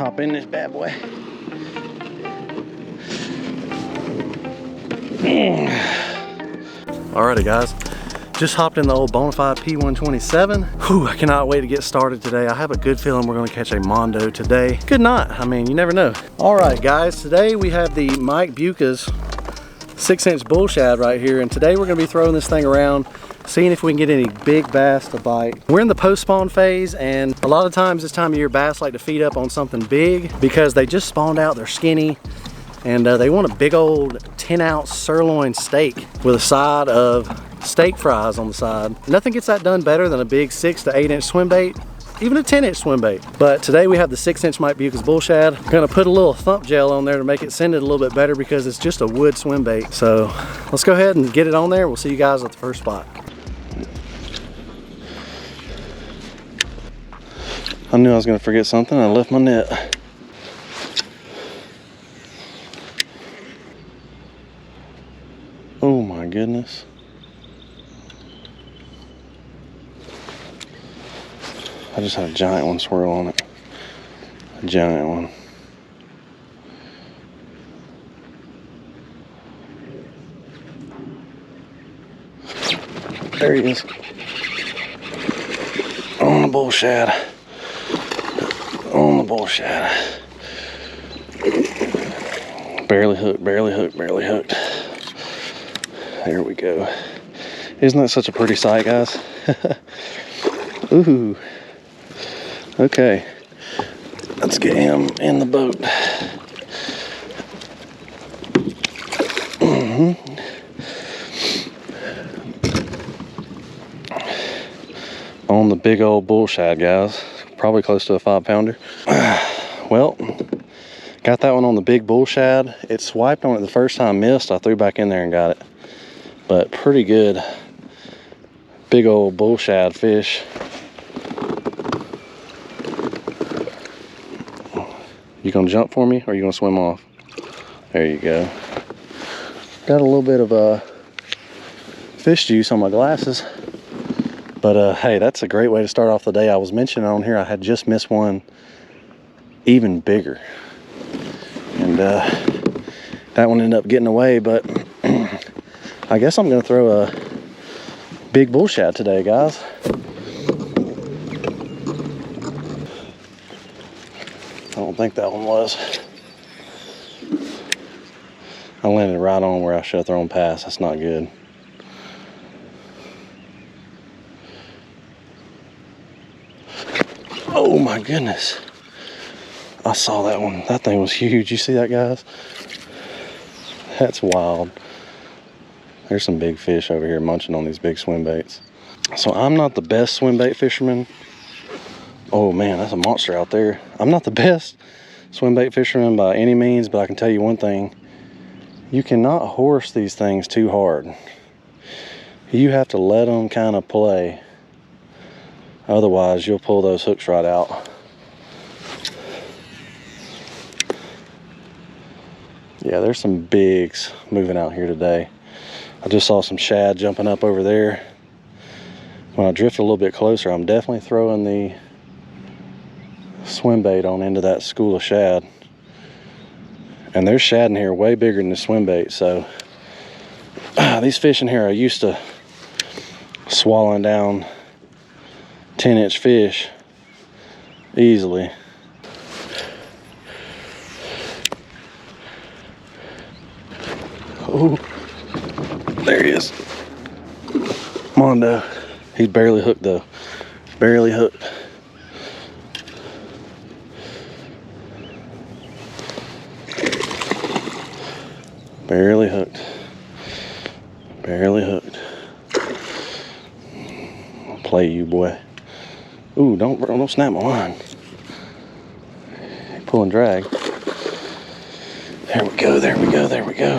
Hop in this bad boy. Alrighty guys, just hopped in the old Bonafide P127. Whew, I cannot wait to get started today. I have a good feeling we're gonna catch a Mondo today. Good night, I mean, you never know. All right guys, today we have the Mike Buccas 6-inch bull shad right here, and today we're gonna be throwing this thing around, seeing if we can get any big bass to bite. We're in the post-spawn phase, and a lot of times this time of year bass like to feed up on something big because they just spawned out, they're skinny, and they want a big old 10-ounce sirloin steak with a side of steak fries on the side. Nothing gets that done better than a big 6 to 8 inch swim bait, even a 10-inch swim bait. But today we have the 6-inch Mike Buccas Bull shad. I'm gonna put a little thump gel on there to make it send it a little bit better because it's just a wood swim bait. So let's go ahead and get it on there. We'll see you guys at the first spot. I knew I was gonna forget something. I left my net. Oh my goodness. I just had a giant one swirl on it. A giant one. There he is. On the bull shad. On the bull shad. Barely hooked, barely hooked, barely hooked. There we go. Isn't that such a pretty sight, guys? Ooh. Okay. Let's get him in the boat. On the big old bull shad, guys. Probably close to a 5-pounder. Well, got that one on the big bull shad. It swiped on it the first time, missed. I threw back in there and got it. But pretty good big old bull shad fish. You gonna jump for me or you gonna swim off? There you go. Got a little bit of fish juice on my glasses. But hey, that's a great way to start off the day. I was mentioning on here I had just missed one even bigger. And that one ended up getting away, but I guess I'm gonna throw a big bull shad today, guys. I don't think that one was. I landed right on where I should have thrown past. That's not good. Oh my goodness. I saw that one. That thing was huge. You see that, guys? That's wild. There's some big fish over here munching on these big swim baits. So I'm not the best swim bait fisherman. Oh man, that's a monster out there. I'm not the best swim bait fisherman by any means, but I can tell you one thing. You cannot horse these things too hard. You have to let them kind of play. Otherwise, you'll pull those hooks right out. Yeah, there's some bigs moving out here today. I just saw some shad jumping up over there. When I drift a little bit closer, I'm definitely throwing the swim bait on into that school of shad. And there's shad in here way bigger than the swim bait. So these fish in here are used to swallowing down 10-inch fish easily. Oh, there he is. Mondo. He's barely hooked though. Barely hooked. Barely hooked. Barely hooked. I'll play you, boy. Ooh, don't snap my line. Pull and drag. There we go, there we go, there we go.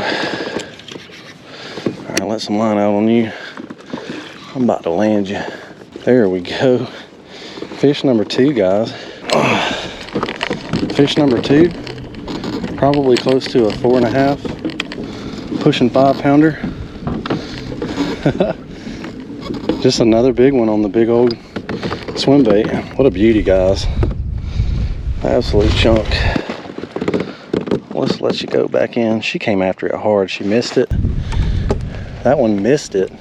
All right, let some line out on you. I'm about to land you. There we go. Fish number 2, guys. Fish number 2. Probably close to a 4.5, pushing 5-pounder. Just another big one on the big old swim bait. What a beauty, guys. Absolute chunk. Let's let you go back in. She came after it hard. She missed it. That one missed it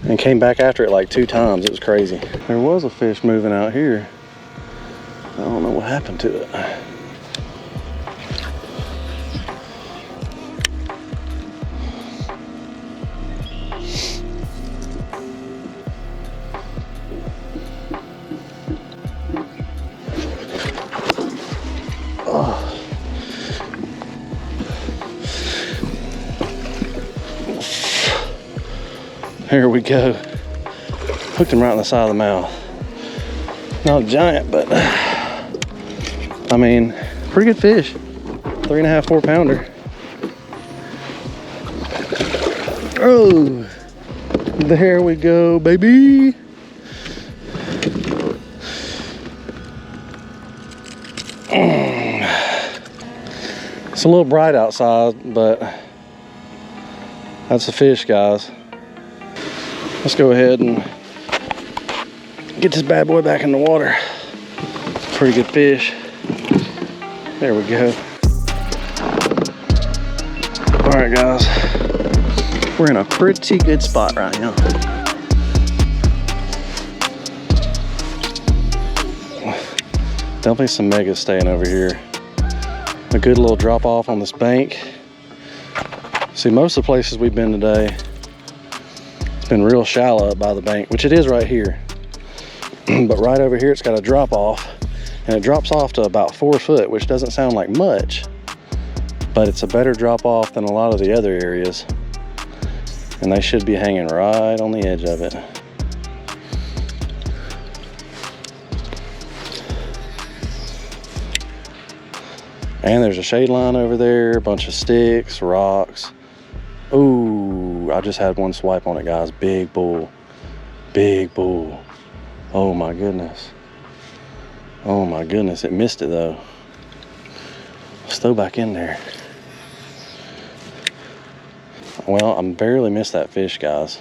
and came back after it like 2 times. It was crazy. There was a fish moving out here. I don't know what happened to it. Oh. Here we go. Hooked him right in the side of the mouth. Not a giant, but I mean, pretty good fish. 3.5, 4 pounder. Oh, there we go, baby. It's a little bright outside, but that's a fish, guys. Let's go ahead and get this bad boy back in the water. Pretty good fish. There we go. All right, guys. We're in a pretty good spot right now. Definitely some megas staying over here. A good little drop off on this bank. See, most of the places we've been today, it's been real shallow up by the bank, which it is right here. But right over here, it's got a drop off, and it drops off to about 4 foot, which doesn't sound like much, but it's a better drop off than a lot of the other areas. And they should be hanging right on the edge of it. And there's a shade line over there, a bunch of sticks, rocks. Ooh, I just had one swipe on it, guys. Big bull. Big bull. Oh my goodness. Oh my goodness, it missed it though. Let's throw back in there. Well, I barely missed that fish, guys.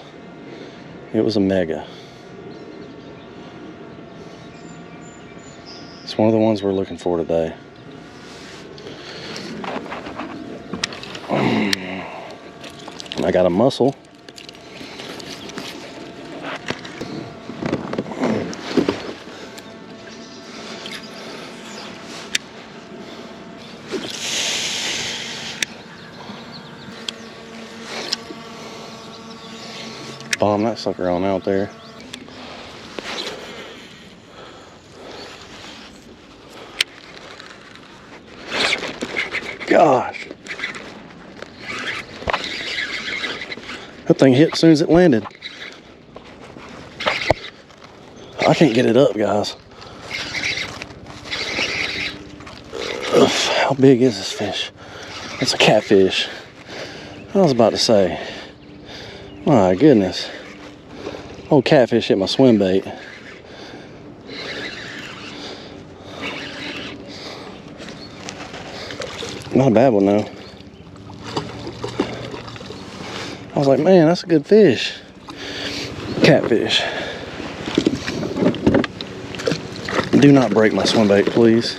It was a mega. It's one of the ones we're looking for today. I got a mussel. Bomb that sucker on out there. Gosh. That thing hit as soon as it landed. I can't get it up, guys. Ugh, how big is this fish? It's a catfish. I was about to say, my goodness. Old catfish hit my swim bait. Not a bad one though. I was like, man, that's a good fish. Catfish. Do not break my swim bait, please.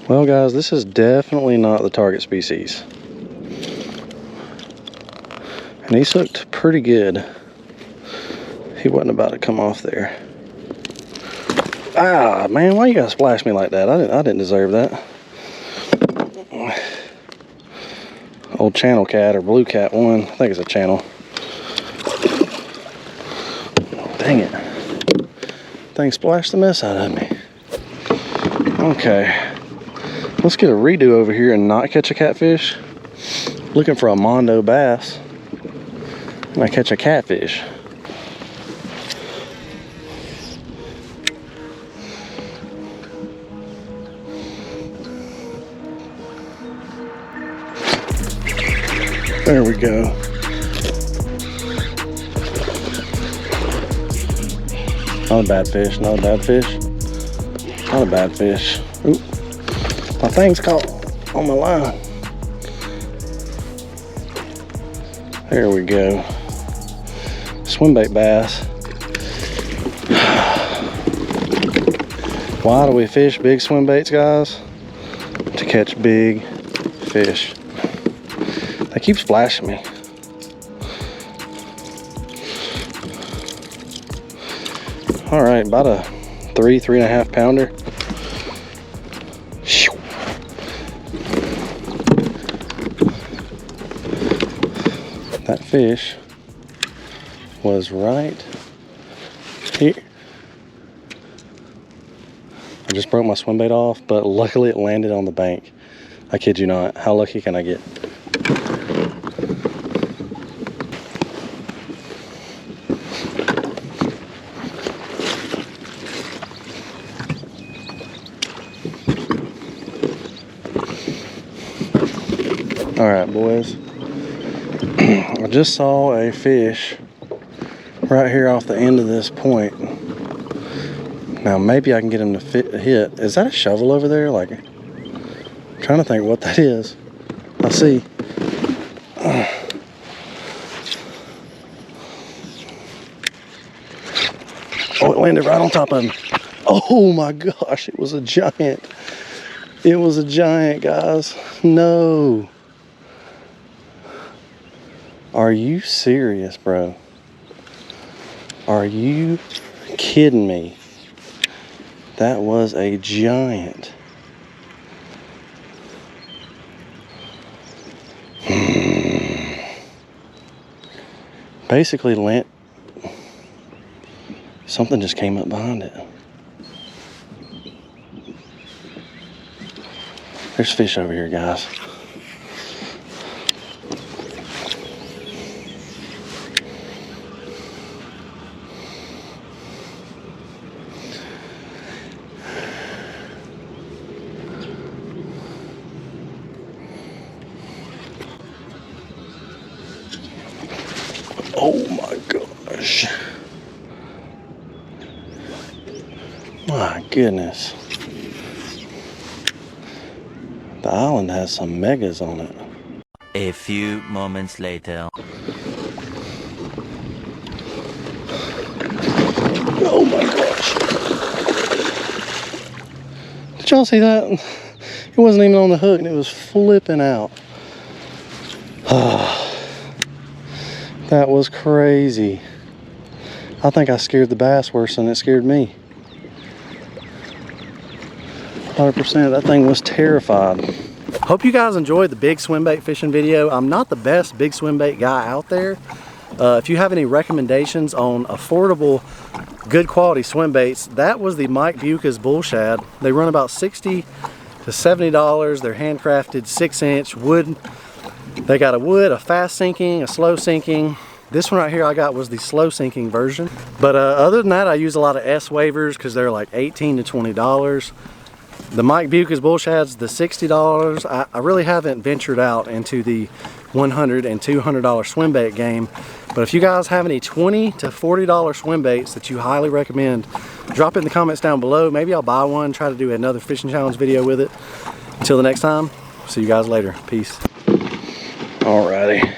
Well, guys, this is definitely not the target species. And he's hooked pretty good. He wasn't about to come off there. Ah, man, why you gotta splash me like that? I didn't deserve that. Old channel cat or blue cat one. I think it's a channel. Dang it. Thing splashed the mess out of me. Okay. Let's get a redo over here and not catch a catfish. Looking for a mondo bass. And I catch a catfish. There we go. Not a bad fish, not a bad fish. Not a bad fish. Oop. My thing's caught on my line. There we go. Swimbait bass. Why do we fish big swim baits, guys? To catch big fish. They keep splashing me. All right, about a 3.5 pounder. That fish was right here. I just broke my swim bait off, but luckily it landed on the bank. I kid you not. How lucky can I get? All right, boys. I just saw a fish right here off the end of this point. Now maybe I can get him to hit. Is that a shovel over there? Like, I'm trying to think what that is. I see. Oh, it landed right on top of him. Oh my gosh, it was a giant. It was a giant, guys. No. Are you serious, bro? Are you kidding me? That was a giant. Basically, something just came up behind it. There's fish over here, guys. Oh my gosh. My goodness. The island has some megas on it. A few moments later. Oh my gosh. Did y'all see that? It wasn't even on the hook and it was flipping out. That was crazy. I think I scared the bass worse than it scared me. 100%, that thing was terrified. Hope you guys enjoyed the big swim bait fishing video. I'm not the best big swim bait guy out there. If you have any recommendations on affordable, good quality swim baits, that was the Mike Buccas Bull shad. They run about $60 to $70. They're handcrafted 6-inch wood. They got a wood, a fast sinking, a slow sinking. This one right here I got was the slow sinking version. But other than that, I use a lot of S wavers because they're like $18 to $20. The Mike Buccas Bull shad's the $60. I really haven't ventured out into the $100 and $200 swim bait game. But if you guys have any $20 to $40 swim baits that you highly recommend, drop it in the comments down below. Maybe I'll buy one, try to do another fishing challenge video with it. Until the next time, see you guys later. Peace. Alrighty.